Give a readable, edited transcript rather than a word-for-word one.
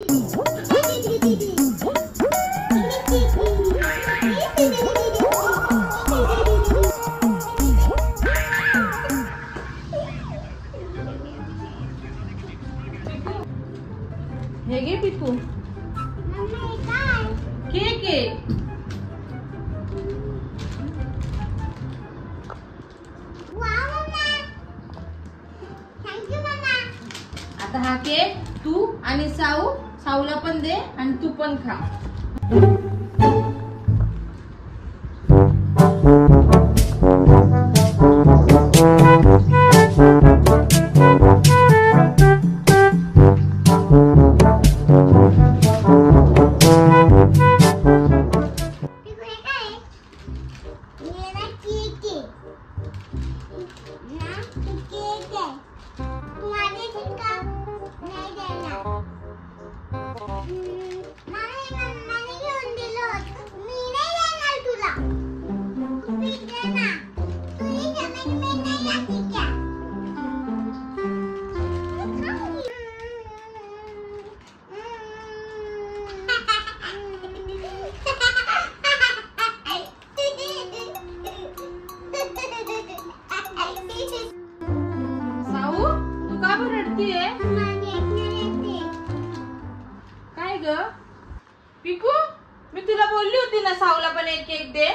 हे घे पिकू. केक आहे. आता हा केक तू आणि साऊला पण दे आणि तू पण खा. काय ग पिकू, मी तुला बोलली होती ना साऊला पण एक केक दे.